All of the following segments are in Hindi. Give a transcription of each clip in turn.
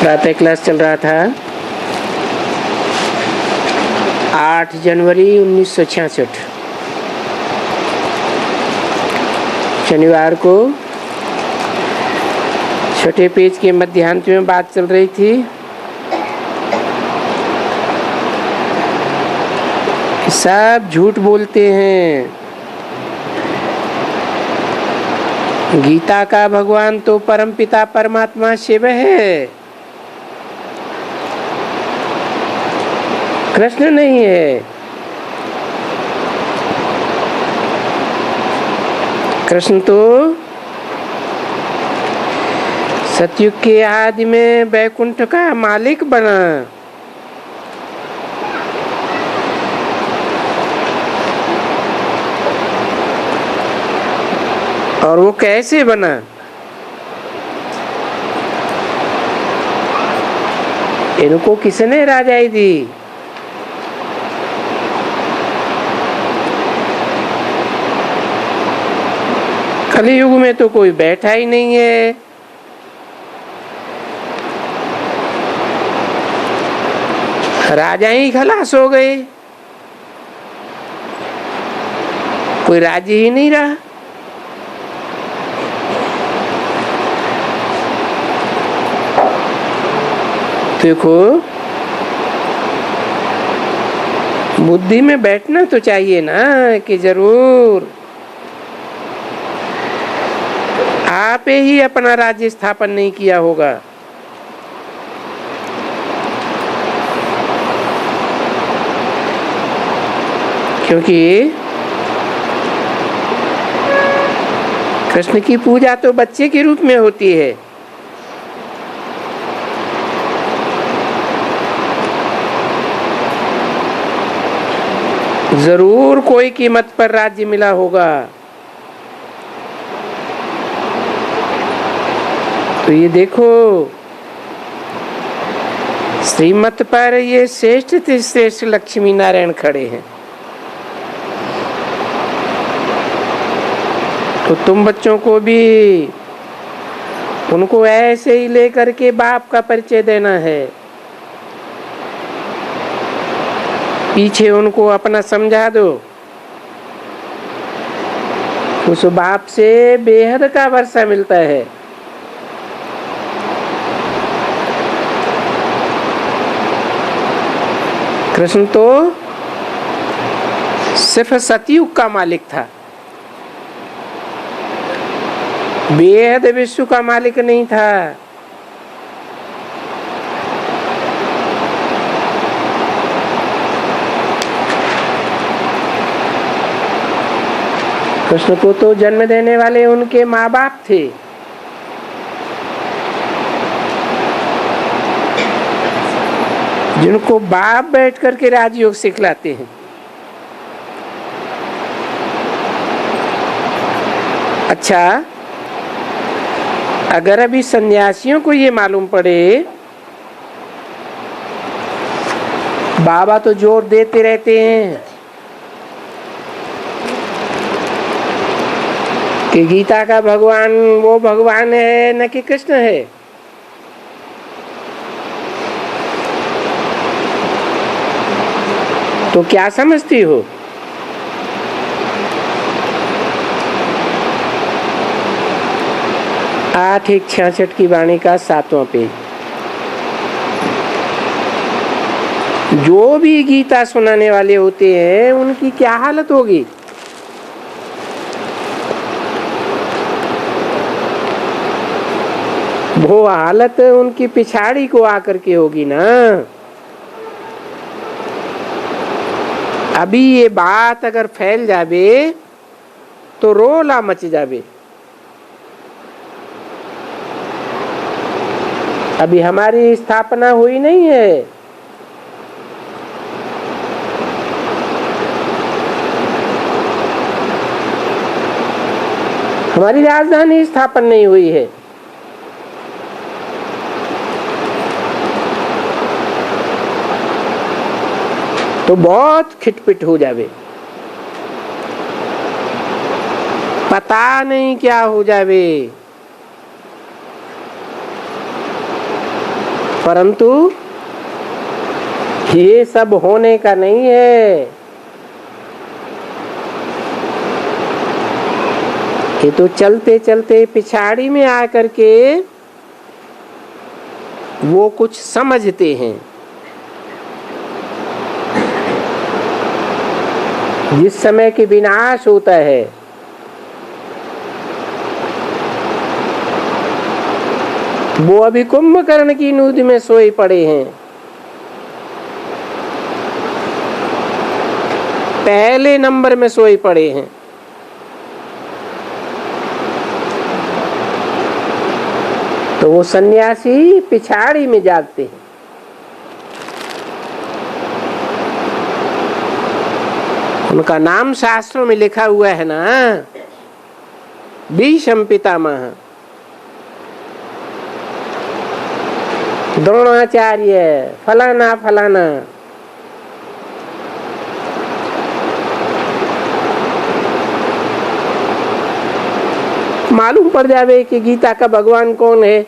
प्रातः क्लास चल रहा था 8 जनवरी 1966 शनिवार को। छठे पेज के मध्यांत में बात चल रही थी कि सब झूठ बोलते हैं, गीता का भगवान तो परमपिता परमात्मा शिव है, कृष्ण नहीं है। कृष्ण तो सतयुग के आदि में वैकुंठ का मालिक बना, और वो कैसे बना? इनको किसने राजाई दी? कलयुग में तो कोई बैठा ही नहीं है। राजा ही खलास हो गए, कोई राज्य ही नहीं रहा। देखो, बुद्धि में बैठना तो चाहिए ना कि जरूर आप ही अपना राज्य स्थापन नहीं किया होगा। क्योंकि कृष्ण की पूजा तो बच्चे के रूप में होती है। जरूर कोई कीमत पर राज्य मिला होगा। तो ये देखो, श्रीमत पर ये श्रेष्ठ से श्रेष्ठ लक्ष्मी नारायण खड़े हैं। तो तुम बच्चों को भी उनको ऐसे ही लेकर के बाप का परिचय देना है। पीछे उनको अपना समझा दो। उस बाप से बेहद का वर्षा मिलता है। कृष्ण तो सिर्फ सतयुग का मालिक था, बेहद विश्व का मालिक नहीं था। कृष्ण को तो जन्म देने वाले उनके माँ बाप थे। जिनको बाप बैठ करके राजयोग सिखलाते हैं। अच्छा, अगर अभी सन्यासियों को ये मालूम पड़े, बाबा तो जोर देते रहते हैं कि गीता का भगवान वो भगवान है न कि कृष्ण है। तो क्या समझती हो? आठ 166 की वाणी का 7वां पेज। जो भी गीता सुनाने वाले होते हैं उनकी क्या हालत होगी? वो हालत उनकी पिछाड़ी को आकर के होगी ना। अभी ये बात अगर फैल जावे तो रोला मच जावे। अभी हमारी स्थापना हुई नहीं है। हमारी राजधानी स्थापन नहीं हुई है। तो बहुत खिटपिट हो जावे, पता नहीं क्या हो जावे। परंतु ये सब होने का नहीं है। ये तो चलते चलते पिछाड़ी में आकर के वो कुछ समझते हैं। जिस समय के विनाश होता है वो अभी कुंभकर्ण की नूद में सोए पड़े हैं। पहले नंबर में सोए पड़े हैं। तो वो सन्यासी पिछाड़ी में जागते हैं। उनका नाम शास्त्रों में लिखा हुआ है ना, भीष्म पितामह, द्रोणाचार्य, फलाना फलाना। मालूम पड़ जावे कि गीता का भगवान कौन है।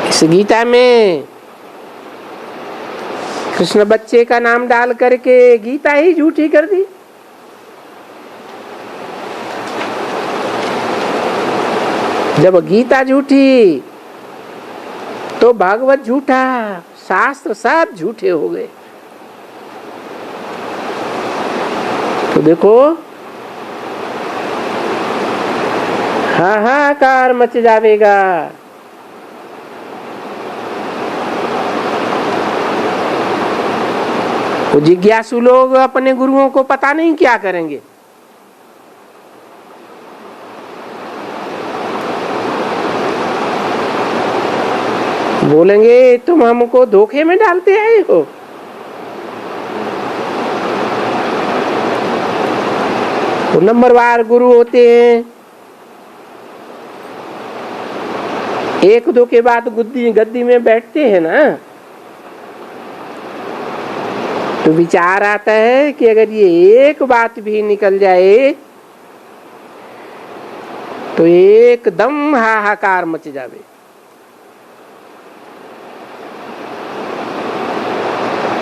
इस गीता में कृष्ण बच्चे का नाम डाल करके गीता ही झूठी कर दी। जब गीता झूठी तो भागवत झूठा, शास्त्र सब झूठे हो गए। तो देखो हाहाकार मच जाएगा। वो जिज्ञासु लोग अपने गुरुओं को पता नहीं क्या करेंगे। बोलेंगे तुम हमको धोखे में डालते आए हो। तो नंबरवार गुरु होते हैं, एक दो के बाद गद्दी में बैठते हैं ना, तो विचार आता है कि अगर ये एक बात भी निकल जाए तो एकदम हाहाकार मच जावे।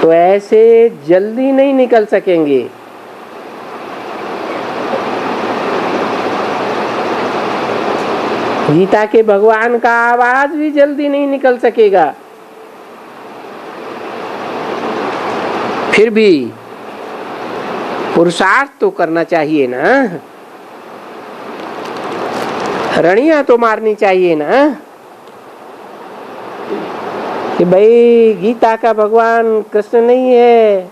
तो ऐसे जल्दी नहीं निकल सकेंगे। गीता के भगवान का आवाज भी जल्दी नहीं निकल सकेगा। फिर भी पुरुषार्थ तो करना चाहिए ना, रणियां तो मारनी चाहिए ना कि भाई गीता का भगवान कृष्ण नहीं है,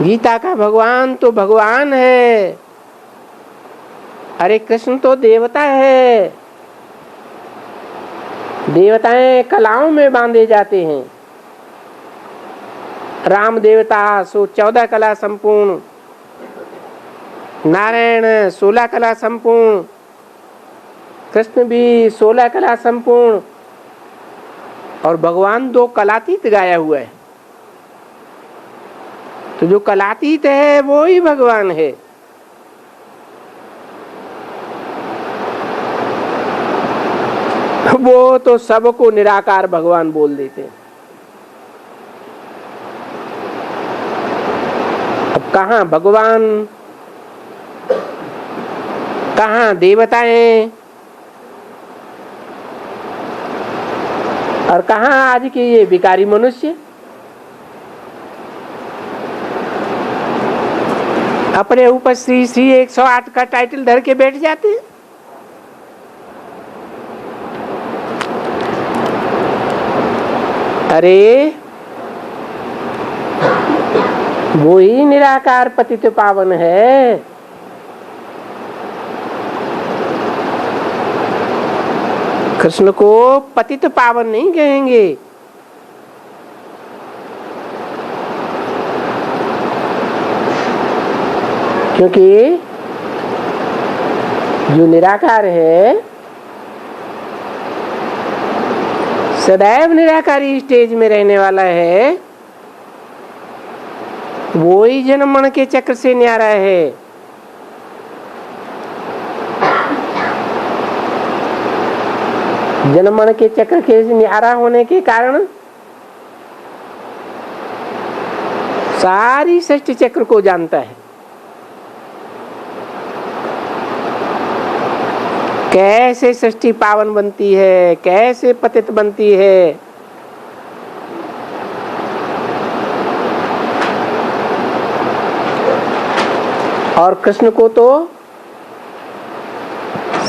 गीता का भगवान तो भगवान है। अरे कृष्ण तो देवता है, देवताएं कलाओं में बांधे जाते हैं। राम देवता सो 14 कला संपूर्ण, नारायण 16 कला संपूर्ण, कृष्ण भी 16 कला संपूर्ण, और भगवान 2 कलातीत गाया हुआ है। तो जो कलातीत है वो ही भगवान है। वो तो सबको निराकार भगवान बोल देते हैं। अब कहाँ भगवान, कहाँ देवताएं, और कहाँ आज के ये भिखारी मनुष्य अपने ऊपर श्री श्री 108 का टाइटल धर के बैठ जाते हैं। अरे वो ही निराकार पतित पावन है। कृष्ण को पतित पावन नहीं कहेंगे। क्योंकि जो निराकार है सदैव निराकारी स्टेज में रहने वाला है, वो ही जन्म मरण के चक्र से न्यारा है। जन्मण के चक्र के न्यारा होने के कारण सारी सृष्टि चक्र को जानता है। कैसे सृष्टि पावन बनती है, कैसे पतित बनती है। और कृष्ण को तो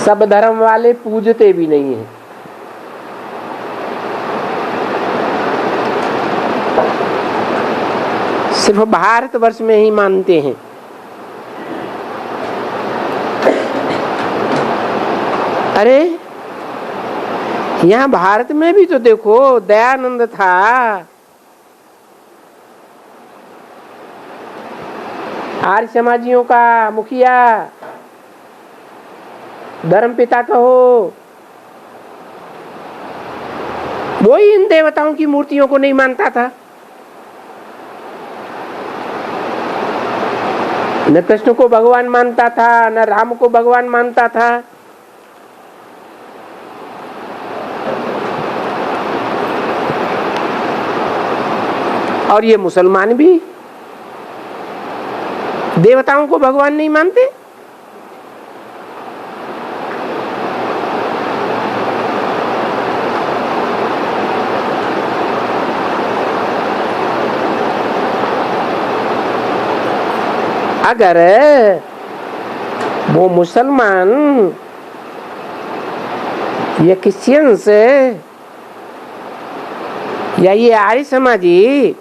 सब धर्म वाले पूजते भी नहीं हैं। सिर्फ भारतवर्ष में ही मानते हैं। अरे यहाँ भारत में भी तो देखो, दयानंद था, आर्य समाजियों का मुखिया, धर्म पिता कहो, वो ही इन देवताओं की मूर्तियों को नहीं मानता था। न कृष्ण को भगवान मानता था, न राम को भगवान मानता था। और ये मुसलमान भी देवताओं को भगवान नहीं मानते। अगर वो मुसलमान या क्रिश्चियंस या ये आर्य समाजी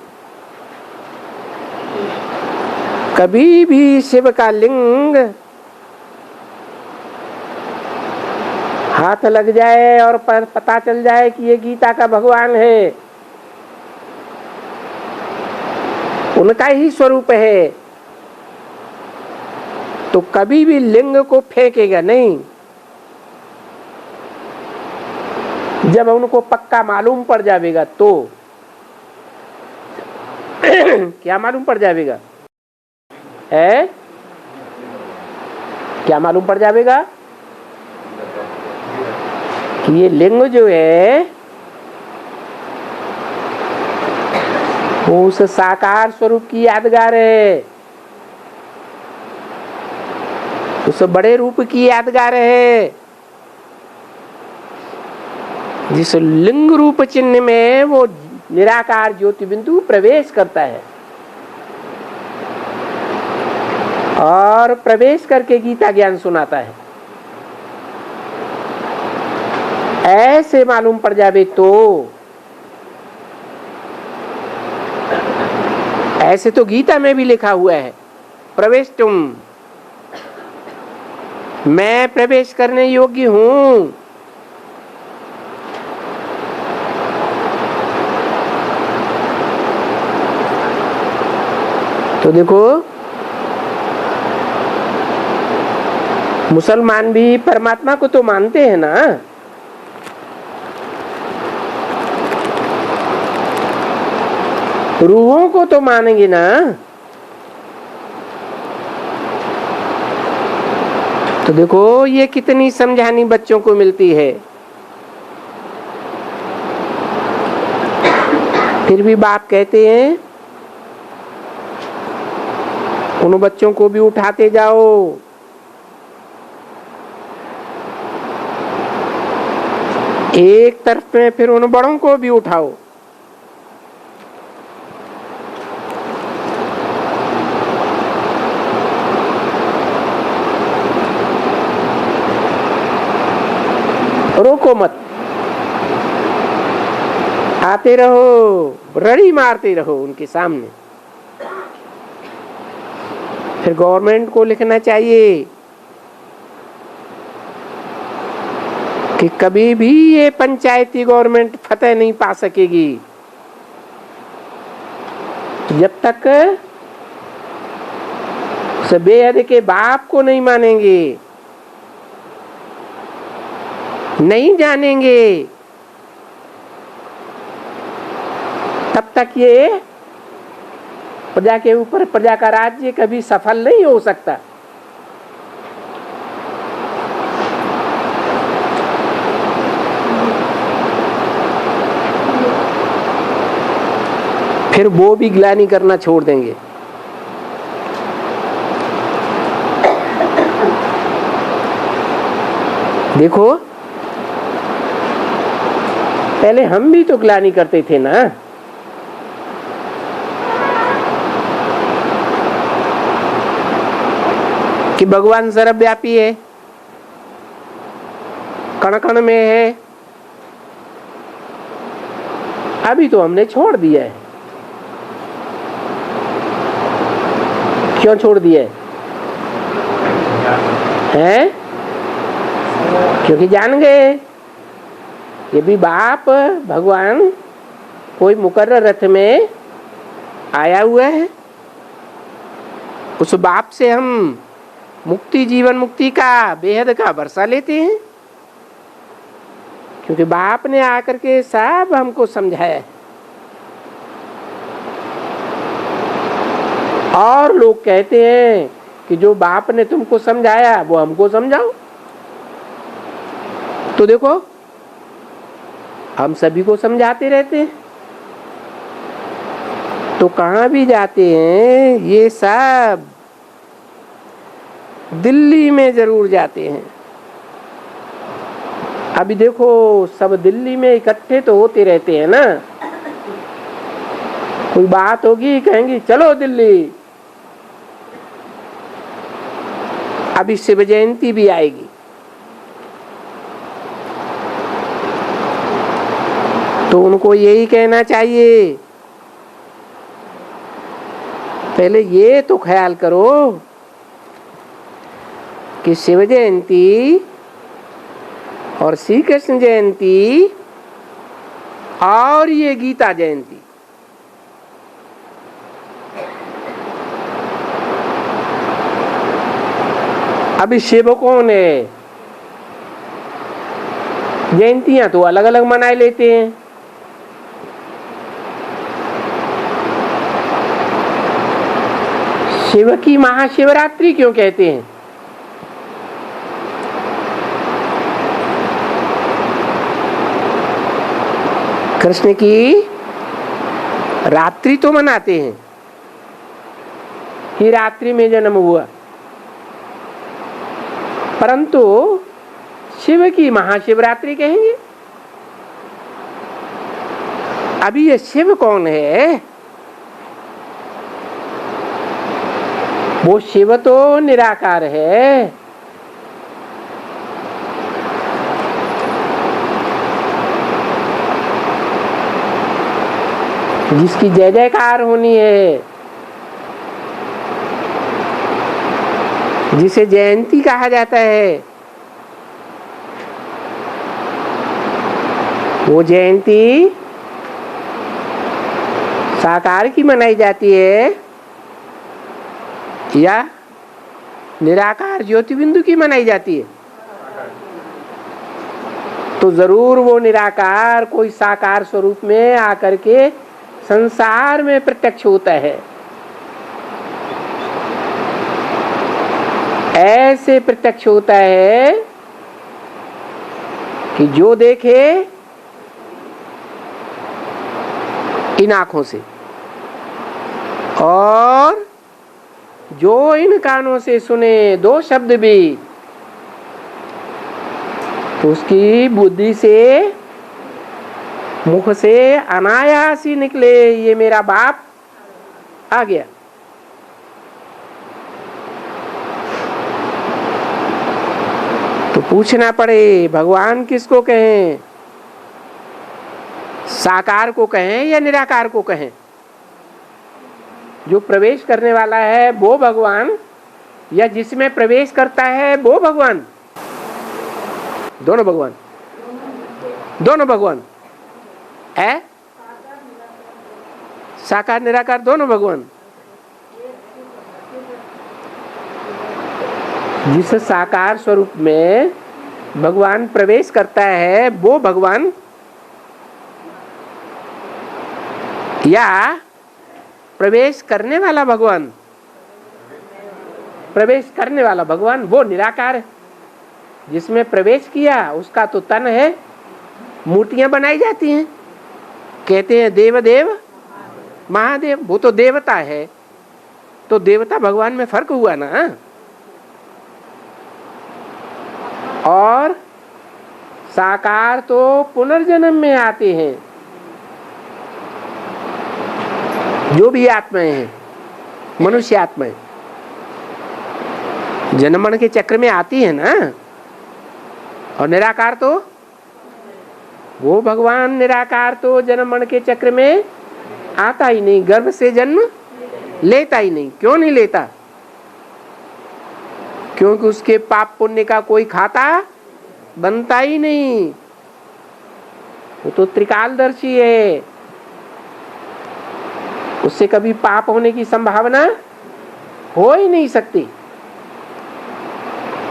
कभी भी शिव का लिंग हाथ लग जाए और पर पता चल जाए कि ये गीता का भगवान है, उनका ही स्वरूप है, तो कभी भी लिंग को फेंकेगा नहीं। जब उनको पक्का मालूम पड़ जाएगा तो क्या मालूम पड़ जाएगा है, क्या मालूम पड़ जाएगा कि ये लिंग जो है वो उस साकार स्वरूप की यादगार है, उस बड़े रूप की यादगार है, जिस लिंग रूप चिन्ह में वो निराकार ज्योति बिंदु प्रवेश करता है और प्रवेश करके गीता ज्ञान सुनाता है। ऐसे मालूम पड़ जावे तो, ऐसे तो गीता में भी लिखा हुआ है, प्रवेश तुम, मैं प्रवेश करने योग्य हूं। तो देखो मुसलमान भी परमात्मा को तो मानते हैं ना, रूहों को तो मानेंगे ना। तो देखो ये कितनी समझानी बच्चों को मिलती है, फिर भी बाप कहते हैं उन बच्चों को भी उठाते जाओ। एक तरफ में फिर उन बड़ों को भी उठाओ। रोको मत, आते रहो, रड़ी मारते रहो उनके सामने। फिर गवर्नमेंट को लिखना चाहिए कि कभी भी ये पंचायती गवर्नमेंट फतेह नहीं पा सकेगी जब तक उस बेहद के बाप को नहीं मानेंगे, नहीं जानेंगे, तब तक ये प्रजा के ऊपर प्रजा का राज्य कभी सफल नहीं हो सकता। फिर वो भी ग्लानि करना छोड़ देंगे। देखो पहले हम भी तो ग्लानि करते थे ना, कि भगवान सर्वव्यापी है, कण कण में है। अभी तो हमने छोड़ दिया है। क्यों छोड़ दिया है? क्योंकि जान गए ये भी बाप भगवान कोई मुकर्रर रथ में आया हुआ है। उस बाप से हम मुक्ति, जीवन मुक्ति का, बेहद का वर्षा लेते हैं, क्योंकि बाप ने आकर के सब हमको समझाया है। और लोग कहते हैं कि जो बाप ने तुमको समझाया वो हमको समझाओ। तो देखो हम सभी को समझाते रहते हैं। तो कहाँ भी जाते हैं ये सब दिल्ली में जरूर जाते हैं। अभी देखो सब दिल्ली में इकट्ठे तो होते रहते हैं ना। कोई बात होगी कहेंगे चलो दिल्ली। अभी शिव जयंती भी आएगी। तो उनको यही कहना चाहिए, पहले ये तो ख्याल करो कि शिव जयंती और श्री कृष्ण जयंती और ये गीता जयंती, अभी शिव कौन है? जयंतियां तो अलग अलग मनाए लेते हैं। शिव की महाशिवरात्रि क्यों कहते हैं? कृष्ण की रात्रि तो मनाते हैं, ही रात्रि में जन्म हुआ, परंतु शिव की महाशिवरात्रि कहेंगे। अभी ये शिव कौन है? वो शिव तो निराकार है। जिसकी जय जयकार होनी है, जिसे जयंती कहा जाता है, वो जयंती साकार की मनाई जाती है या निराकार ज्योति बिंदु की मनाई जाती है? तो जरूर वो निराकार कोई साकार स्वरूप में आकर के संसार में प्रत्यक्ष होता है। ऐसे प्रत्यक्ष होता है कि जो देखे इन आंखों से और जो इन कानों से सुने दो शब्द भी, तो उसकी बुद्धि से, मुख से अनायास ही निकले ये मेरा बाप आ गया। तो पूछना पड़े भगवान किसको कहें? साकार को कहें या निराकार को कहें? जो प्रवेश करने वाला है वो भगवान या जिसमें प्रवेश करता है वो भगवान? दोनों भगवान, दोनों भगवान है, साकार निराकार दोनों भगवान। जिस साकार स्वरूप में भगवान प्रवेश करता है वो भगवान, या प्रवेश करने वाला भगवान? प्रवेश करने वाला भगवान वो निराकार है। जिसमें प्रवेश किया उसका तो तन है। मूर्तियां बनाई जाती हैं, कहते हैं देव देव महादेव, वो तो देवता है, तो देवता भगवान में फर्क हुआ ना। और साकार तो पुनर्जन्म में आते हैं, जो भी आत्माएं हैं, मनुष्य आत्माएं जन्म मरण के चक्र में आती है ना। और निराकार तो वो भगवान निराकार तो जन्म मरण के चक्र में आता ही नहीं, गर्भ से जन्म लेता ही नहीं। क्यों नहीं लेता? क्योंकि उसके पाप पुण्य का कोई खाता बनता ही नहीं। वो तो त्रिकालदर्शी है, उससे कभी पाप होने की संभावना हो ही नहीं सकती।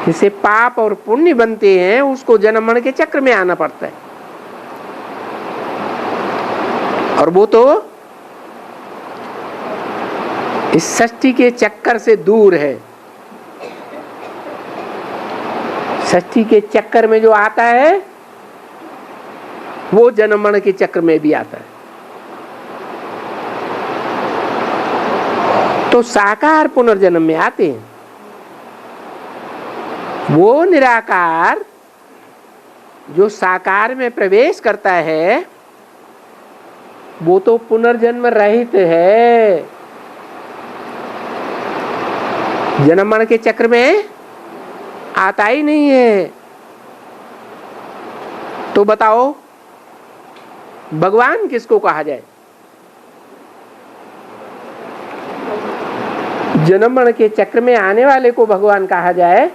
जिससे पाप और पुण्य बनते हैं उसको जन्म मरण के चक्र में आना पड़ता है। और वो तो इस सृष्टि के चक्कर से दूर है। सृष्टि के चक्कर में जो आता है वो जन्म मरण के चक्र में भी आता है। तो साकार पुनर्जन्म में आते हैं। वो निराकार जो साकार में प्रवेश करता है वो तो पुनर्जन्म रहित है, जन्म मरण के चक्र में आता ही नहीं है। तो बताओ भगवान किसको कहा जाए? जन्म मरण के चक्र में आने वाले को भगवान कहा जाए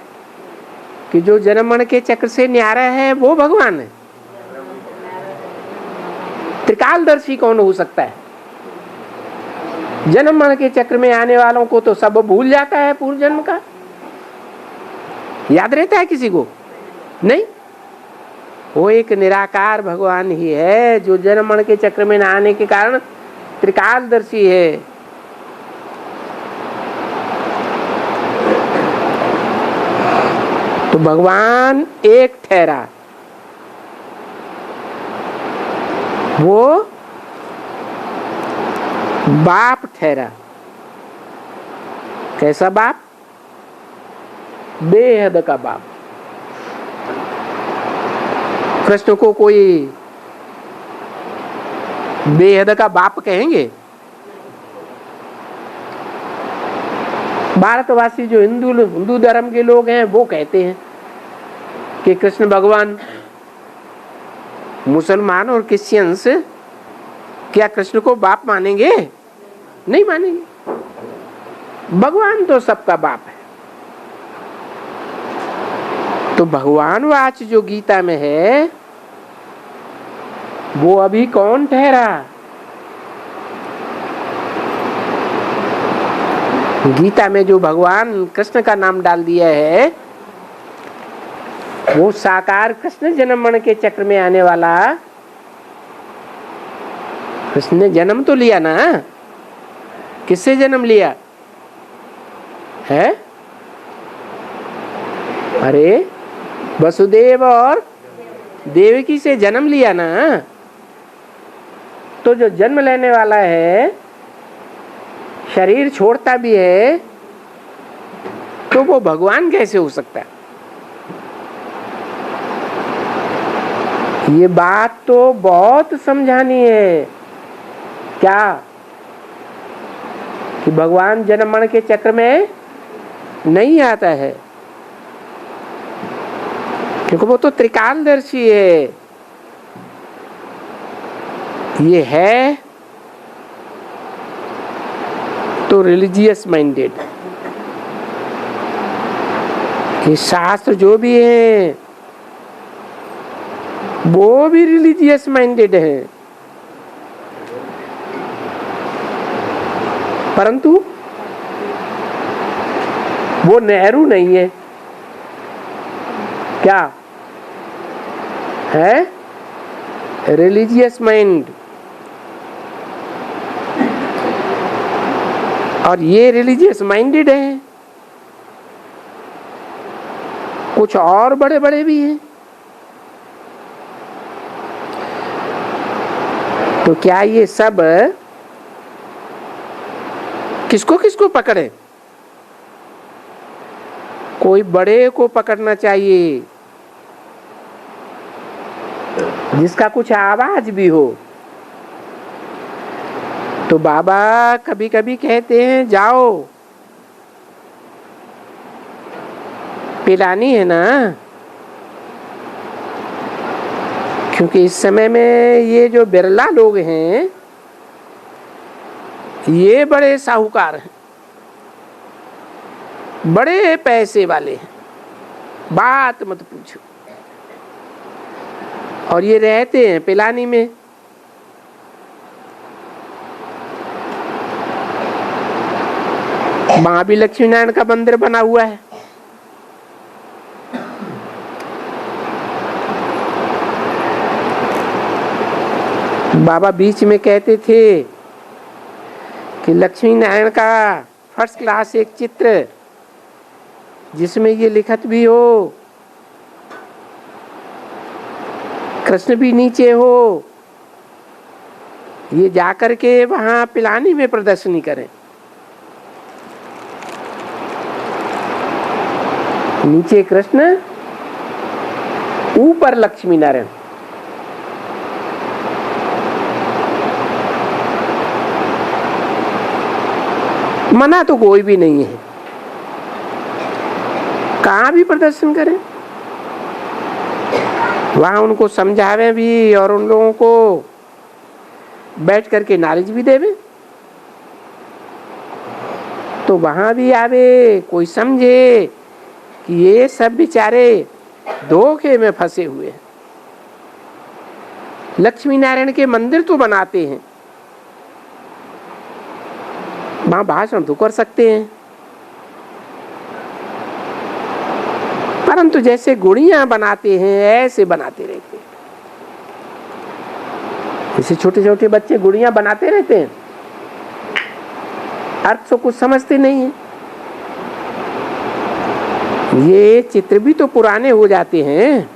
कि जो जन्म मरण के चक्र से न्यारा है वो भगवान है? त्रिकालदर्शी कौन हो सकता है? जन्म मरण के चक्र में आने वालों को तो सब भूल जाता है, पूर्व जन्म का याद रहता है किसी को? नहीं। वो एक निराकार भगवान ही है जो जन्म मरण के चक्र में न आने के कारण त्रिकालदर्शी है। तो भगवान एक ठहरा, वो बाप ठहरा। कैसा बाप? बेहद का बाप। कृष्ण को कोई बेहद का बाप कहेंगे? भारतवासी जो हिंदू धर्म के लोग हैं वो कहते हैं कि कृष्ण भगवान। मुसलमान और क्रिश्चियंस क्या कृष्ण को बाप मानेंगे? नहीं मानेंगे। भगवान तो सबका बाप है। तो भगवान वाच जो गीता में है वो अभी कौन ठहरा? गीता में जो भगवान कृष्ण का नाम डाल दिया है वो साकार कृष्ण जन्म मरण के चक्र में आने वाला। कृष्ण ने जन्म तो लिया ना। किससे जन्म लिया है? अरे वसुदेव और देवकी से जन्म लिया ना। तो जो जन्म लेने वाला है शरीर छोड़ता भी है तो वो भगवान कैसे हो सकता है? ये बात तो बहुत समझानी है। क्या कि भगवान जन्म मरण के चक्र में नहीं आता है क्योंकि वो तो त्रिकालदर्शी है। ये है तो रिलीजियस माइंडेड। ये शास्त्र जो भी है वो भी रिलीजियस माइंडेड है, परंतु वो नेहरू नहीं है। क्या है? Religious mind. और ये रिलीजियस माइंडेड है। कुछ और बड़े बड़े भी हैं। तो क्या ये सब किसको किसको पकड़े? कोई बड़े को पकड़ना चाहिए जिसका कुछ आवाज भी हो। तो बाबा कभी कभी कहते हैं जाओ, पिलानी है ना। क्योंकि इस समय में ये जो बिरला लोग हैं ये बड़े साहूकार हैं, बड़े पैसे वाले हैं, बात मत पूछो। और ये रहते हैं पिलानी में। वहां भी लक्ष्मी नारायण का मंदिर बना हुआ है। बाबा बीच में कहते थे कि लक्ष्मी नारायण का फर्स्ट क्लास एक चित्र जिसमें ये लिखत भी हो, कृष्ण भी नीचे हो, ये जाकर के वहां पिलानी में प्रदर्शनी करें। नीचे कृष्ण, ऊपर लक्ष्मी नारायण। मना तो कोई भी नहीं है, कहाँ भी प्रदर्शन करें, वहां उनको समझावे भी और उन लोगों को बैठ करके नॉलेज भी देवे। तो वहां भी आवे, कोई समझे कि ये सब बेचारे धोखे में फंसे हुए हैं। लक्ष्मी नारायण के मंदिर तो बनाते हैं, वहां भाषण तो कर सकते हैं, परंतु जैसे गुड़ियां बनाते हैं ऐसे बनाते रहते हैं। जैसे छोटे छोटे बच्चे गुड़ियां बनाते रहते हैं, अर्थ तो कुछ समझते नहीं है। ये चित्र भी तो पुराने हो जाते हैं,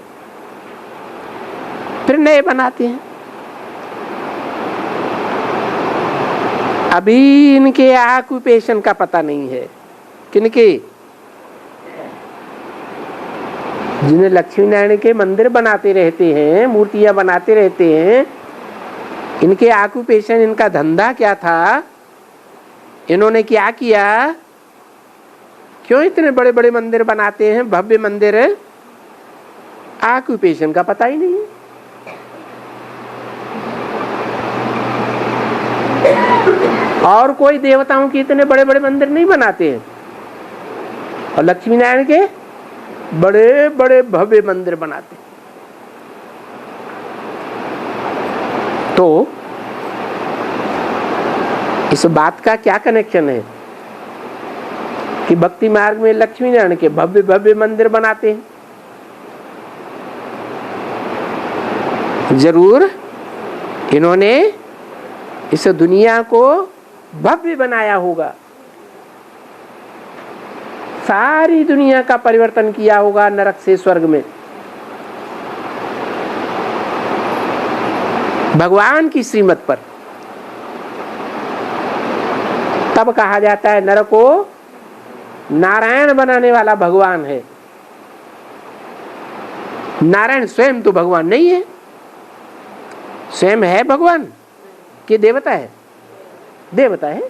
फिर नए बनाते हैं। अभी इनके ऑक्यूपेशन का पता नहीं है। किनके? जिन्हें लक्ष्मी नारायण के मंदिर बनाते रहते हैं, मूर्तियां बनाते रहते हैं, इनके ऑक्यूपेशन, इनका धंधा क्या था, इन्होंने क्या किया, क्यों इतने बड़े बड़े मंदिर बनाते हैं, भव्य मंदिर? ऑक्यूपेशन का पता ही नहीं है। और कोई देवताओं के इतने बड़े बड़े मंदिर नहीं बनाते हैं, और लक्ष्मी नारायण के बड़े बड़े भव्य मंदिर बनाते हैं। तो इस बात का क्या कनेक्शन है कि भक्ति मार्ग में लक्ष्मी नारायण के भव्य भव्य मंदिर बनाते हैं? जरूर इन्होंने इस दुनिया को भव्य बनाया होगा, सारी दुनिया का परिवर्तन किया होगा नरक से स्वर्ग में। भगवान की श्रीमत पर। तब कहा जाता है नरक को नारायण बनाने वाला भगवान है। नारायण स्वयं तो भगवान नहीं है, स्वयं है भगवान कि देवता है? देवता है।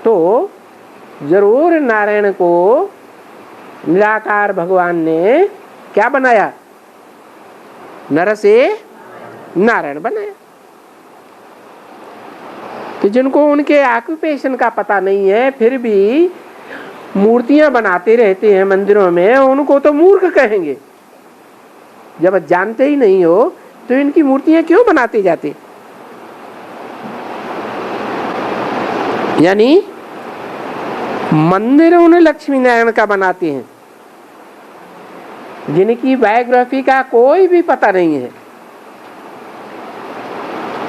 तो जरूर नारायण को निराकार भगवान ने क्या बनाया? नर से नारायण बनाया। तो जिनको उनके ऑक्यूपेशन का पता नहीं है फिर भी मूर्तियां बनाते रहते हैं मंदिरों में, उनको तो मूर्ख कहेंगे। जब जानते ही नहीं हो तो इनकी मूर्तियां क्यों बनाते जाते? यानी मंदिर उन लक्ष्मी नारायण का बनाते हैं जिनकी बायोग्राफी का कोई भी पता नहीं है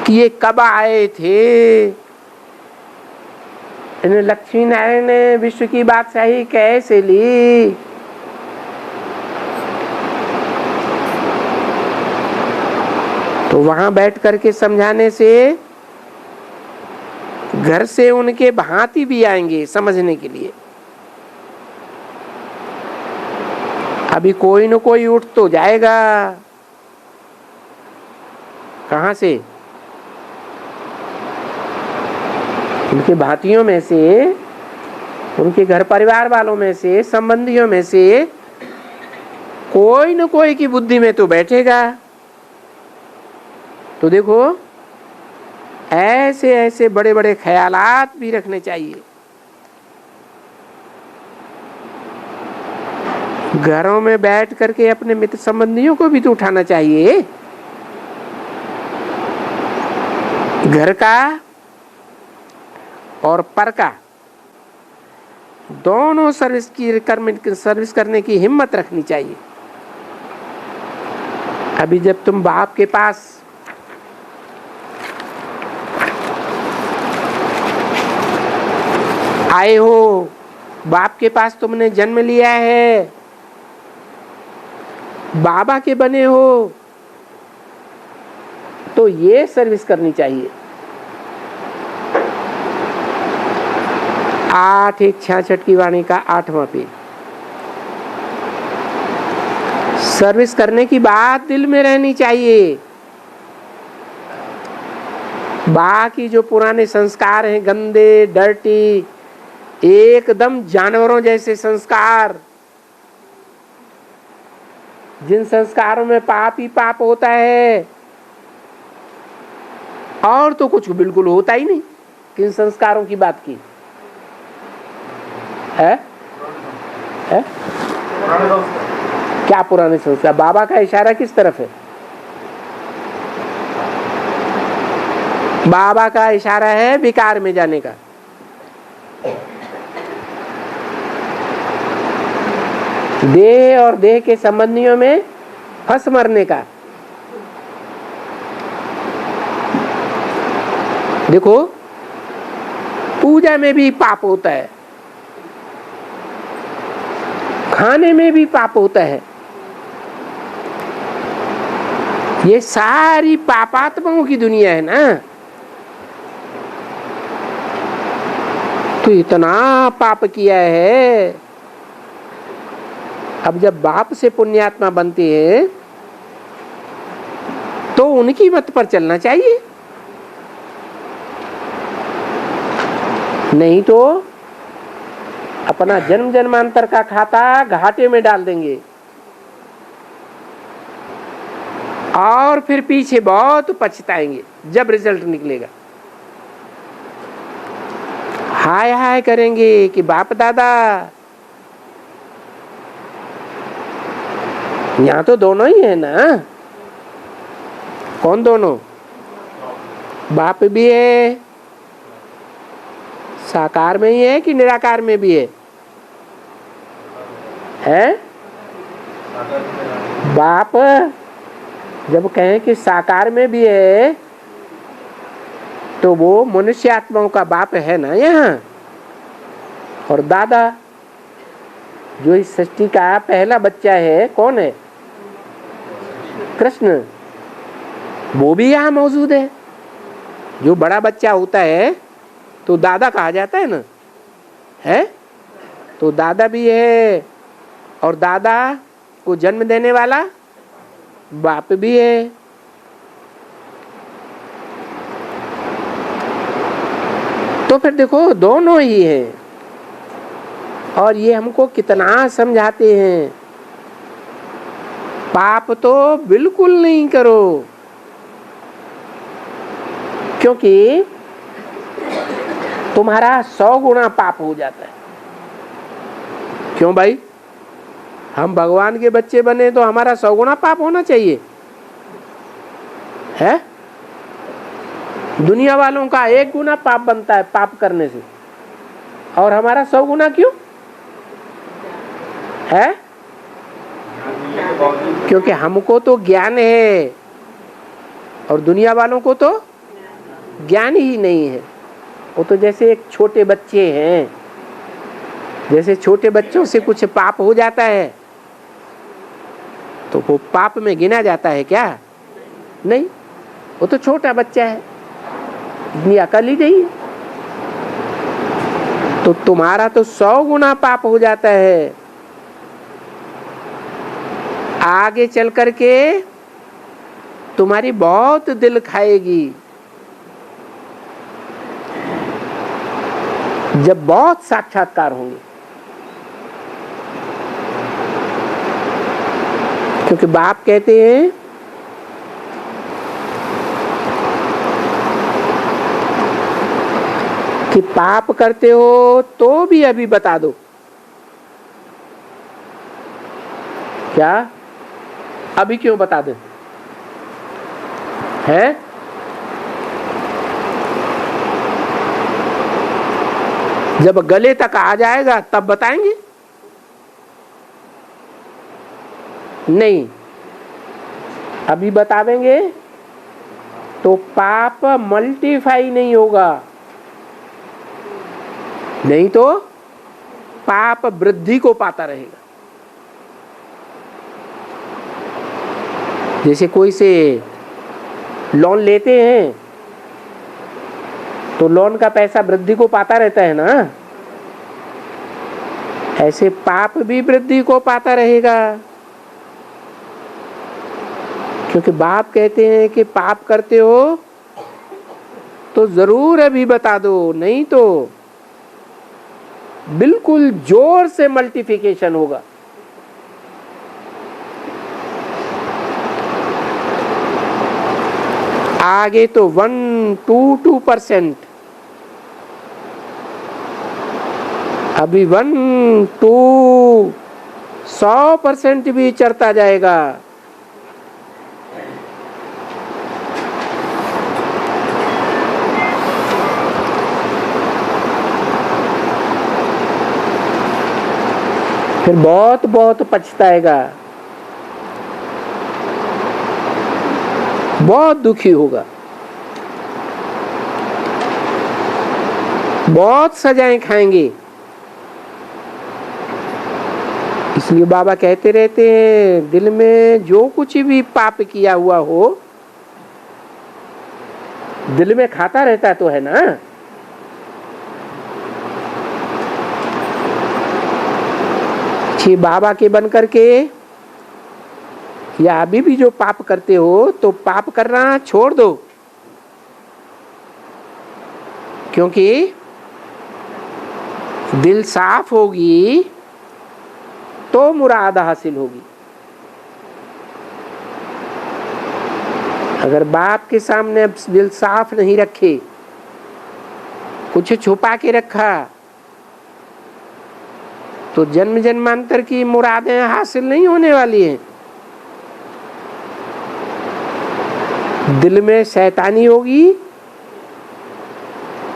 कि ये कब आए थे, इन्हें लक्ष्मी नारायण ने विश्व की बादशाही कैसे ली। तो वहां बैठ करके समझाने से घर से उनके भांति भी आएंगे समझने के लिए। अभी कोई न कोई उठ तो जाएगा। कहां से? उनके भांतियों में से, उनके घर परिवार वालों में से, संबंधियों में से कोई न कोई की बुद्धि में तो बैठेगा। तो देखो, ऐसे ऐसे बड़े बड़े ख्यालात भी रखने चाहिए। घरों में बैठ करके अपने मित्र संबंधियों को भी तो उठाना चाहिए। घर का और पर का दोनों सर्विस करने की हिम्मत रखनी चाहिए। अभी जब तुम बाप के पास आए हो, बाप के पास तुमने जन्म लिया है, बाबा के बने हो, तो ये सर्विस करनी चाहिए। 8:166 की वाणी का 8वां पेज। सर्विस करने की बात दिल में रहनी चाहिए। बाकी जो पुराने संस्कार हैं, गंदे, डर्टी, एकदम जानवरों जैसे संस्कार, जिन संस्कारों में पाप ही पाप होता है और तो कुछ बिल्कुल होता ही नहीं। किन संस्कारों की बात की है? क्या पुराने संस्कार? बाबा का इशारा किस तरफ है? बाबा का इशारा है विकार में जाने का। देह और देह के संबंधियों में फंस मरने का। देखो, पूजा में भी पाप होता है, खाने में भी पाप होता है। ये सारी पापात्माओं की दुनिया है ना। तो इतना पाप किया है, अब जब बाप से पुण्यात्मा बनते हैं तो उनकी मत पर चलना चाहिए, नहीं तो अपना जन्म जन्मांतर का खाता घाटे में डाल देंगे और फिर पीछे बहुत पछताएंगे जब रिजल्ट निकलेगा। हाय हाय करेंगे कि बाप दादा। यहाँ तो दोनों ही है ना। कौन दोनों? बाप भी है, साकार में ही है कि निराकार में भी है? बाप जब कहें कि साकार में भी है तो वो मनुष्य आत्माओं का बाप है ना यहाँ। और दादा जो इस सृष्टि का पहला बच्चा है, कौन है? कृष्ण, वो भी यहाँ मौजूद है। जो बड़ा बच्चा होता है तो दादा कहा जाता है ना, है? तो दादा भी है और दादा को जन्म देने वाला बाप भी है। तो फिर देखो, दोनों ही हैं। और ये हमको कितना समझाते हैं, पाप तो बिल्कुल नहीं करो, क्योंकि तुम्हारा 100 गुना पाप हो जाता है। क्यों भाई? हम भगवान के बच्चे बने तो हमारा 100 गुना पाप होना चाहिए, है? दुनिया वालों का 1 गुना पाप बनता है पाप करने से, और हमारा 100 गुना क्यों है? क्योंकि हमको तो ज्ञान है और दुनिया वालों को तो ज्ञान ही नहीं है। वो तो जैसे एक छोटे बच्चे हैं, जैसे छोटे बच्चों से कुछ पाप हो जाता है तो वो पाप में गिना जाता है क्या? नहीं, वो तो छोटा बच्चा है, इतनी अकल ही नहीं है। तो तुम्हारा तो 100 गुना पाप हो जाता है। आगे चल करके तुम्हारी बहुत दिल खाएगी। जब बहुत साक्षात्कार होंगे, क्योंकि बाप कहते हैं कि पाप करते हो तो भी अभी बता दो। क्या अभी क्यों बता दें? है जब गले तक आ जाएगा तब बताएंगे? नहीं, अभी बतावेंगे तो पाप मल्टीफाई नहीं होगा, नहीं तो पाप वृद्धि को पाता रहेगा। जैसे कोई से लोन लेते हैं तो लोन का पैसा वृद्धि को पाता रहता है ना, ऐसे पाप भी वृद्धि को पाता रहेगा। क्योंकि बाप कहते हैं कि पाप करते हो तो जरूर अभी बता दो, नहीं तो बिल्कुल जोर से मल्टीप्लिकेशन होगा। आगे तो 1-2%, अभी 1-2-100% भी चढ़ता जाएगा। फिर बहुत बहुत पछताएगा, बहुत दुखी होगा, बहुत सजाएं खाएंगे। इसलिए बाबा कहते रहते हैं दिल में जो कुछ भी पाप किया हुआ हो दिल में खाता रहता तो है ना। बाबा के बन करके या अभी भी जो पाप करते हो तो पाप करना छोड़ दो, क्योंकि दिल साफ होगी तो मुराद हासिल होगी। अगर बाप के सामने दिल साफ नहीं रखे, कुछ छुपा के रखा, तो जन्म जन्मांतर की मुरादें हासिल नहीं होने वाली हैं। दिल में शैतानी होगी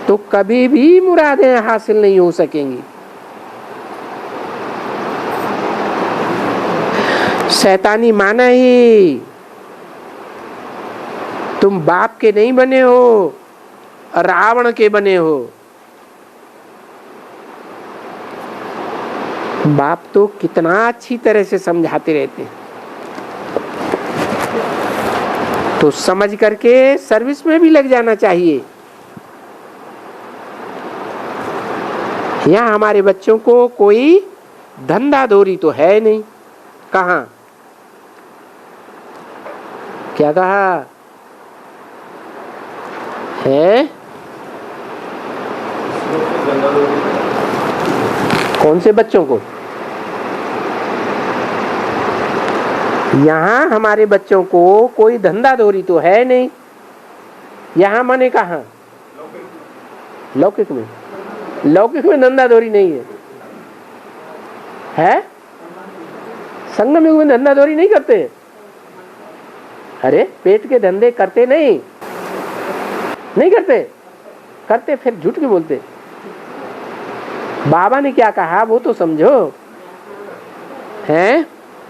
तो कभी भी मुरादें हासिल नहीं हो सकेंगी। शैतानी माना ही तुम बाप के नहीं बने हो, रावण के बने हो। बाप तो कितना अच्छी तरह से समझाते रहते हैं, तो समझ करके सर्विस में भी लग जाना चाहिए। यहाँ हमारे बच्चों को कोई धंधा धोरी तो है नहीं। कहाँ? क्या कहा है? कौन से बच्चों को? यहाँ हमारे बच्चों को कोई धंधा धोरी तो है नहीं। यहाँ माने कहाँ? लौकिक में। लौकिक में धंधा धोरी नहीं है, है? संगम युग में धंधा धोरी नहीं करते। अरे पेट के धंधे करते नहीं, नहीं करते। करते फिर झूठ क्यों बोलते? बाबा ने क्या कहा वो तो समझो, हैं?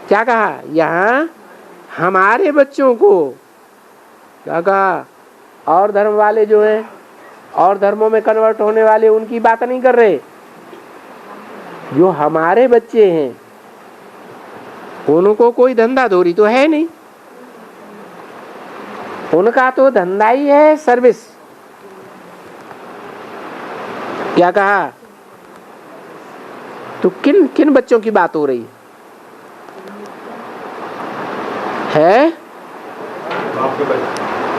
क्या कहा? यहाँ हमारे बच्चों को क्या कहा? और धर्म वाले जो हैं, और धर्मों में कन्वर्ट होने वाले, उनकी बात नहीं कर रहे। जो हमारे बच्चे हैं उनको कोई धंधा धोरी तो है नहीं। उनका तो धंधा ही है सर्विस। क्या कहा? तो किन किन बच्चों की बात हो रही है?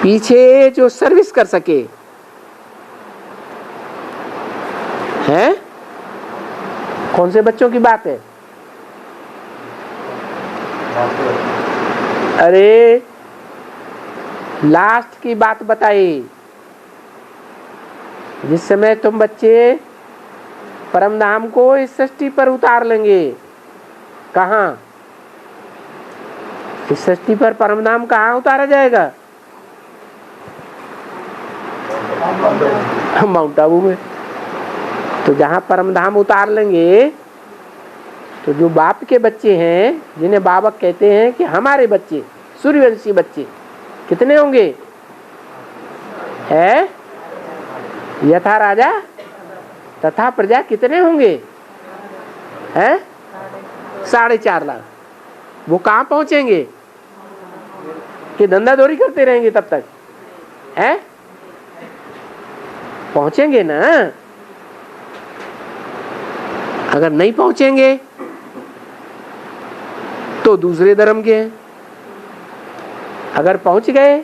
पीछे जो सर्विस कर सके हैं? कौन से बच्चों की बात है? अरे लास्ट की बात बताई, जिस समय तुम बच्चे परम धाम को इस सृष्टि पर उतार लेंगे। कहाँ? इस सृष्टि पर परम धाम कहाँ उतारा जाएगा? माउंट आबू में। तो जहाँ परम धाम उतार लेंगे, तो जो बाप के बच्चे हैं, जिन्हें बाबा कहते हैं कि हमारे बच्चे, सूर्यवंशी बच्चे, कितने होंगे? है यथा राजा तथा प्रजा कितने होंगे? हैं? 4.5 लाख। वो कहाँ पहुंचेंगे? कि धंधा दौरी करते रहेंगे तब तक? हैं? पहुंचेंगे ना। अगर नहीं पहुंचेंगे तो दूसरे धर्म के हैं। अगर पहुंच गए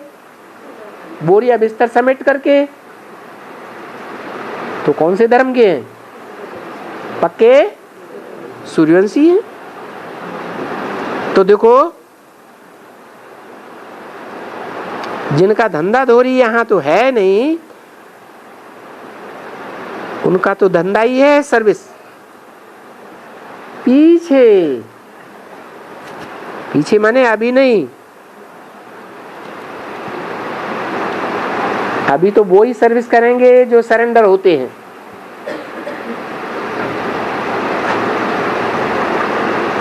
बोरिया बिस्तर समेट करके, तो कौन से धर्म के हैं? पक्के सूर्यवंशी हैं। तो देखो, जिनका धंधा धोरी यहां तो है नहीं, उनका तो धंधा ही है सर्विस। पीछे पीछे माने अभी नहीं, अभी तो वो ही सर्विस करेंगे जो सरेंडर होते हैं।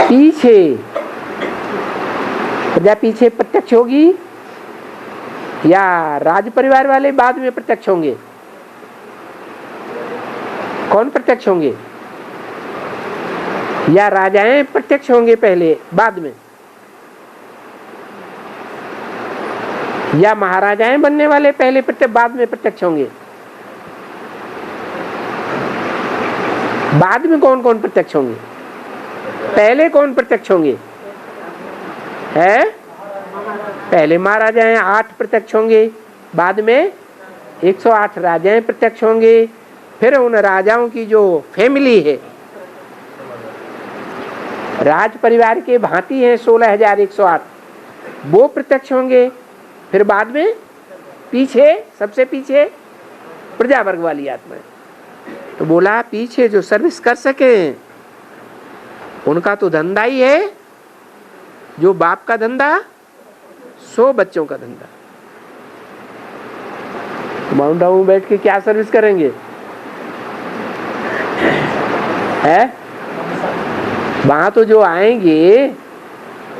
पीछे प्रजा पीछे प्रत्यक्ष होगी, या राज परिवार वाले बाद में प्रत्यक्ष होंगे? कौन प्रत्यक्ष होंगे? या राजाएं प्रत्यक्ष होंगे पहले बाद में? या महाराजाएं बनने वाले पहले बाद में प्रत्यक्ष होंगे? बाद में कौन कौन प्रत्यक्ष होंगे? पहले कौन प्रत्यक्ष होंगे? है पहले महाराजाएं 8 प्रत्यक्ष होंगे, बाद में 108 राजाएं प्रत्यक्ष होंगे। फिर उन राजाओं की जो फैमिली है, राज परिवार के भांति हैं 16,108, वो प्रत्यक्ष होंगे। फिर बाद में पीछे, सबसे पीछे प्रजा वर्ग वाली आत्मा। तो बोला पीछे जो सर्विस कर सके उनका तो धंधा ही है, जो बाप का धंधा, सो बच्चों का धंधा। माउंट आबू में बैठ के क्या सर्विस करेंगे? है वहां तो जो आएंगे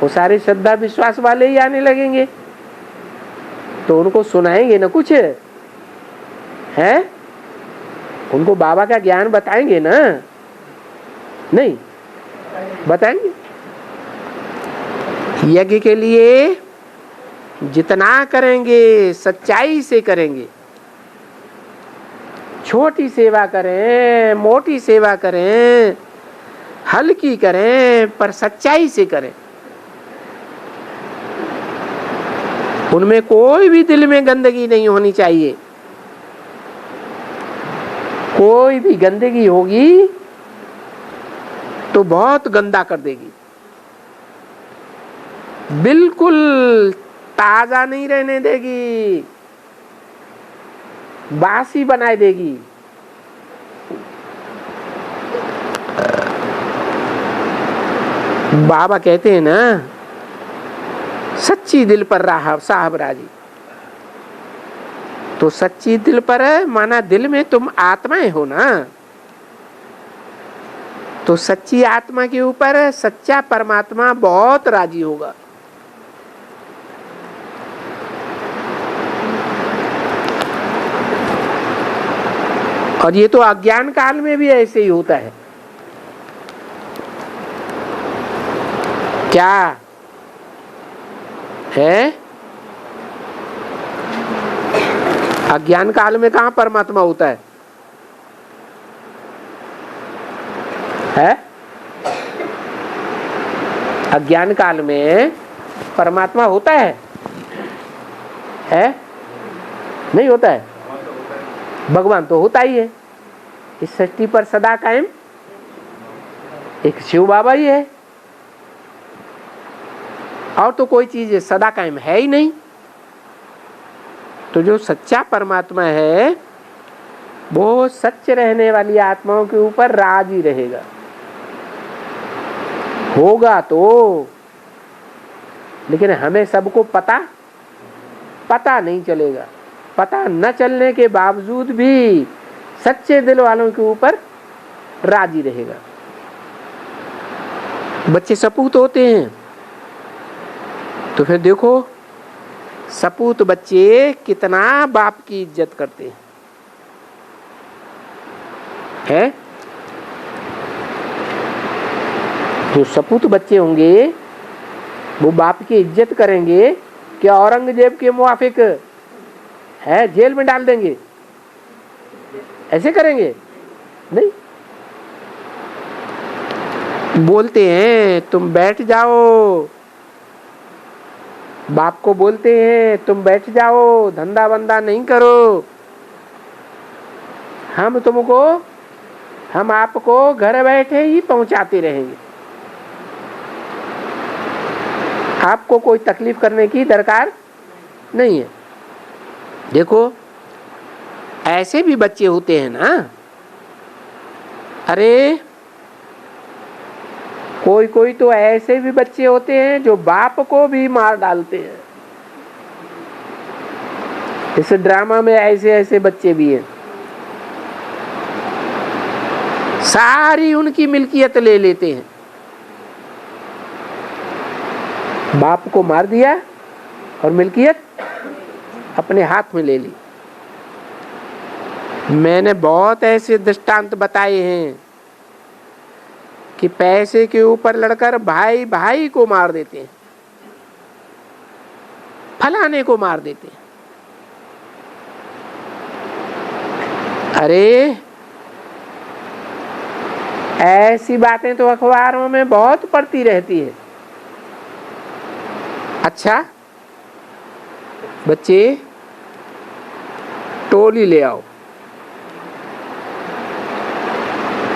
वो सारे श्रद्धा विश्वास वाले ही आने लगेंगे, तो उनको सुनाएंगे ना कुछ, है उनको बाबा का ज्ञान बताएंगे ना? नहीं बताएंगे। यज्ञ के लिए जितना करेंगे सच्चाई से करेंगे, छोटी सेवा करें, मोटी सेवा करें, हल्की करें, पर सच्चाई से करें। उनमें कोई भी दिल में गंदगी नहीं होनी चाहिए। कोई भी गंदगी होगी तो बहुत गंदा कर देगी, बिल्कुल ताजा नहीं रहने देगी, बासी बनाए देगी। बाबा कहते हैं ना, सच्ची दिल पर रहा साहब राजी। तो सच्ची दिल पर माना दिल में तुम आत्माएं हो ना, तो सच्ची आत्मा के ऊपर सच्चा परमात्मा बहुत राजी होगा। और ये तो अज्ञान काल में भी ऐसे ही होता है। क्या है? अज्ञान काल में कहाँ परमात्मा होता है? अज्ञान काल में परमात्मा होता है? नहीं होता है। भगवान तो होता ही है इस सृष्टि पर सदा कायम, एक शिव बाबा ही है, और तो कोई चीज सदा कायम है ही नहीं। तो जो सच्चा परमात्मा है वो सच्चे रहने वाली आत्माओं के ऊपर राजी रहेगा। होगा तो, लेकिन हमें सबको पता नहीं चलेगा। पता न चलने के बावजूद भी सच्चे दिल वालों के ऊपर राजी रहेगा। बच्चे सपूत होते हैं तो फिर देखो सपूत बच्चे कितना बाप की इज्जत करते हैं। जो सपूत बच्चे होंगे वो बाप की इज्जत करेंगे, क्या औरंगजेब के मुआफिक है जेल में डाल देंगे? ऐसे करेंगे? नहीं। बोलते हैं तुम बैठ जाओ, बाप को बोलते हैं तुम बैठ जाओ, धंधा बंदा नहीं करो, हम आपको घर बैठे ही पहुंचाते रहेंगे, आपको कोई तकलीफ करने की दरकार नहीं है। देखो ऐसे भी बच्चे होते हैं ना। अरे कोई तो ऐसे भी बच्चे होते हैं जो बाप को भी मार डालते हैं। इस ड्रामा में ऐसे बच्चे भी हैं, सारी उनकी मिल्कियत ले लेते हैं। बाप को मार दिया और मिल्कियत अपने हाथ में ले ली। मैंने बहुत ऐसे दृष्टांत बताए हैं कि पैसे के ऊपर लड़कर भाई भाई को मार देते हैं, फलाने को मार देते हैं। अरे ऐसी बातें तो अखबारों में बहुत पढ़ती रहती है। अच्छा बच्चे टोली ले आओ।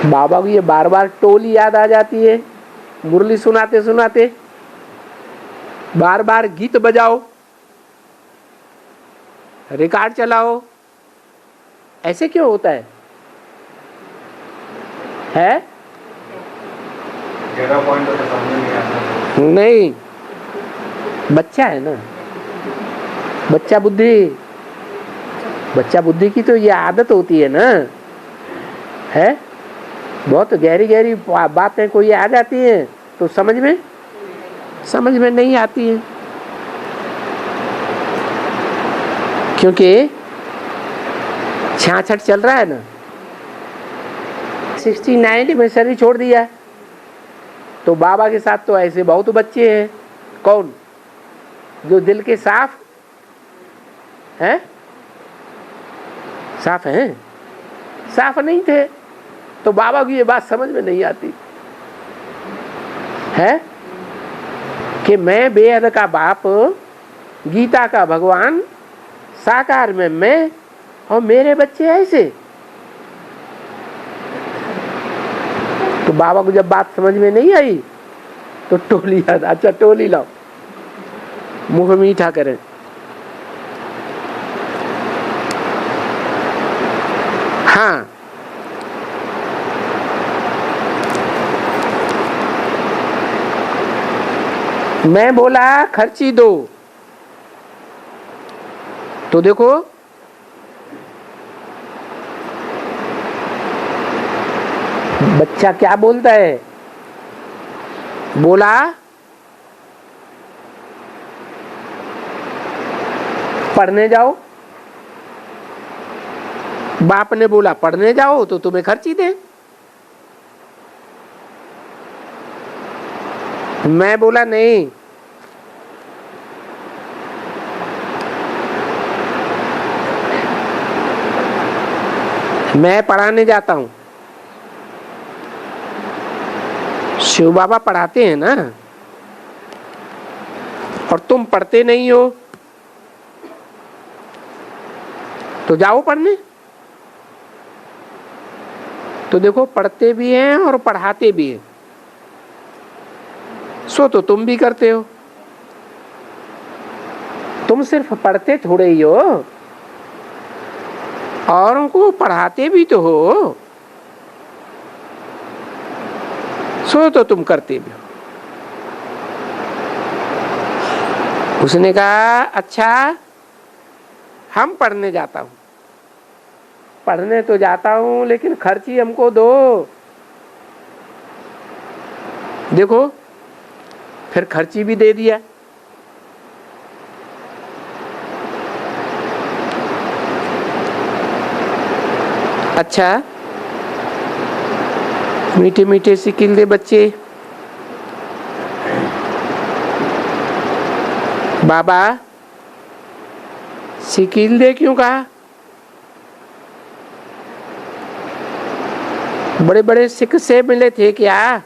बाबा को ये बार बार टोली याद आ जाती है, मुरली सुनाते सुनाते। बार बार गीत बजाओ, रिकॉर्ड चलाओ, ऐसे क्यों होता है? पॉइंट तो समझ नहीं आता। नहीं, बच्चा है ना, बच्चा बुद्धि की तो ये आदत होती है ना। बहुत गहरी बातें कोई आ जाती हैं तो समझ में नहीं आती है, क्योंकि छाछठ चल रहा है ना। 69 में शरीर छोड़ दिया तो बाबा के साथ तो ऐसे बहुत बच्चे हैं। कौन? जो दिल के साफ हैं, साफ हैं। साफ नहीं थे तो बाबा की ये बात समझ में नहीं आती है कि मैं बेहद का बाप, गीता का भगवान, साकार में मैं और मेरे बच्चे ऐसे। तो बाबा को जब बात समझ में नहीं आई तो टोली याद। अच्छा टोली लाओ, मुंह मीठा करें। हाँ, मैं बोला खर्ची दो तो देखो बच्चा क्या बोलता है। बोला पढ़ने जाओ। बाप ने बोला पढ़ने जाओ तो तुम्हें खर्ची दे। मैं बोला नहीं, मैं पढ़ाने जाता हूं। शिव बाबा पढ़ाते हैं ना, और तुम पढ़ते नहीं हो, तो जाओ पढ़ने। तो देखो, पढ़ते भी हैं और पढ़ाते भी हैं, सो तो तुम भी करते हो। तुम सिर्फ पढ़ते थोड़े ही हो, औरों को पढ़ाते भी तो हो, सो तो तुम करते भी हो। उसने कहा, अच्छा हम पढ़ने जाता हूं, पढ़ने तो जाता हूं लेकिन खर्ची हमको दो। देखो, फिर खर्ची भी दे दिया। अच्छा, मीठे मीठे सिकिल दे बच्चे। बाबा सिकिल दे क्यों कहा? बड़े बड़े सिख से मिले थे क्या?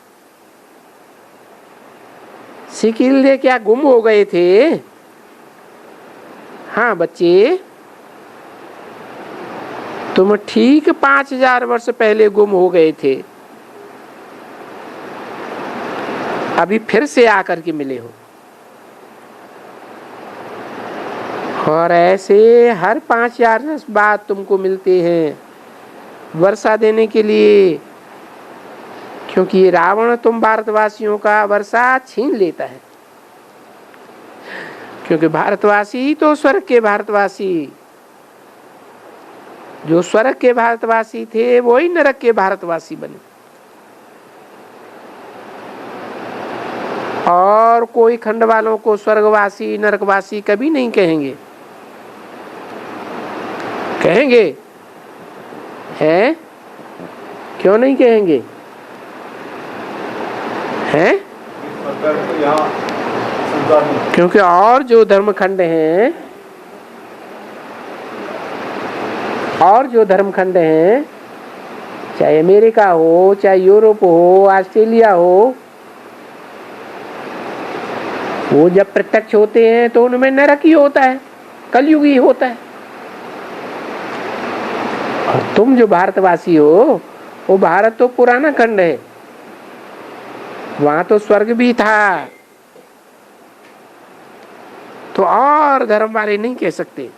सिकिल दे क्या गुम हो गए थे? हाँ बच्चे, तुम ठीक 5000 वर्ष पहले गुम हो गए थे, अभी फिर से आकर के मिले हो। और ऐसे हर 5000 वर्ष बाद तुमको मिलते हैं वर्षा देने के लिए, क्योंकि ये रावण तुम भारतवासियों का वर्षा छीन लेता है। क्योंकि भारतवासी ही तो स्वर्ग के भारतवासी, जो स्वर्ग के भारतवासी थे वो ही नरक के भारतवासी बने। और कोई खंड वालों को स्वर्गवासी नरकवासी कभी नहीं कहेंगे। कहेंगे? हैं? क्यों नहीं कहेंगे? हैं? क्योंकि और जो धर्मखंड हैं, और जो धर्मखंड हैं, चाहे अमेरिका हो, चाहे यूरोप हो, ऑस्ट्रेलिया हो, वो जब प्रत्यक्ष होते हैं तो उनमें नरक ही होता है, कलयुग ही होता है। और तुम जो भारतवासी हो, वो भारत तो पुराना खंड है, वहां तो स्वर्ग भी था। तो और धर्म वाले नहीं कह सकते,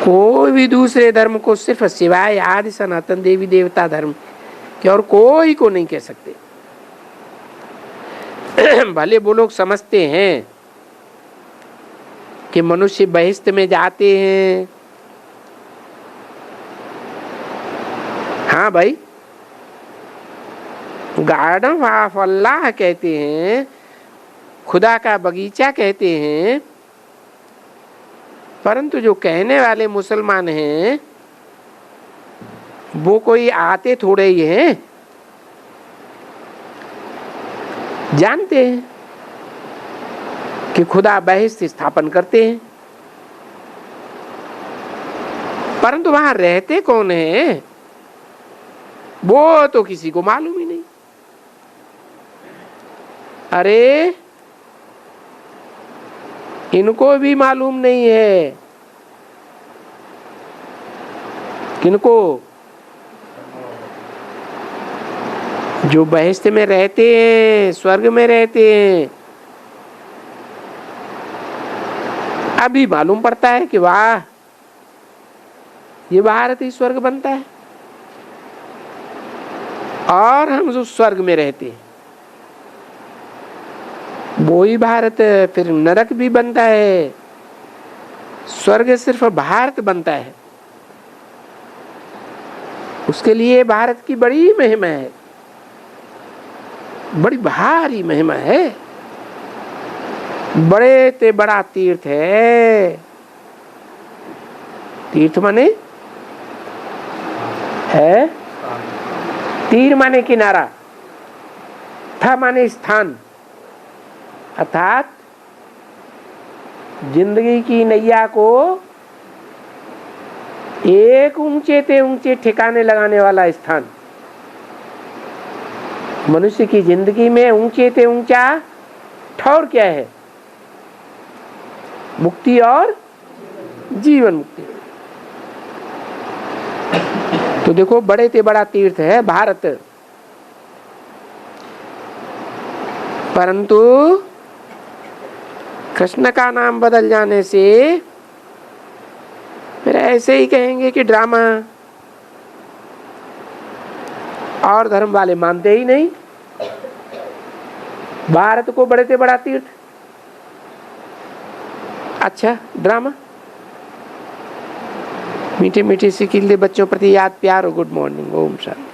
कोई भी दूसरे धर्म को सिर्फ सिवाय आदि सनातन देवी देवता धर्म के और कोई को नहीं कह सकते। भले वो लोग समझते हैं कि मनुष्य बहिष्त में जाते हैं। हाँ भाई, गार्डन ऑफ अल्लाह कहते हैं, खुदा का बगीचा कहते हैं, परंतु जो कहने वाले मुसलमान हैं वो कोई आते थोड़े ही हैं, जानते हैं कि खुदा बहिष्त स्थापन करते हैं, परंतु वहां रहते कौन हैं वो तो किसी को मालूम ही नहीं। अरे इनको भी मालूम नहीं है। किनको? जो बहिष्त में रहते हैं, स्वर्ग में रहते हैं, अभी मालूम पड़ता है कि वाह, ये भारत ही स्वर्ग बनता है। और हम जो स्वर्ग में रहते हैं वो ही भारत फिर नरक भी बनता है। स्वर्ग सिर्फ भारत बनता है, उसके लिए भारत की बड़ी महिमा है, बड़ी भारी महिमा है, बड़े ते बड़ा तीर्थ है। तीर्थ माने है, तीर माने किनारा, था माने स्थान, अर्थात जिंदगी की नैया को एक ऊंचे ते ऊंचे ठिकाने लगाने वाला स्थान। मनुष्य की जिंदगी में ऊंचे ते ऊंचा ठौर क्या है? मुक्ति और जीवन मुक्ति। तो देखो बड़े से बड़ा तीर्थ है भारत, परंतु कृष्ण का नाम बदल जाने से फिर ऐसे ही कहेंगे कि ड्रामा, और धर्म वाले मानते ही नहीं भारत को बड़े से बड़ा तीर्थ। अच्छा ड्रामा। मीठी मीठी सी खिलते बच्चों प्रति याद प्यार और गुड मॉर्निंग। ओम शांति।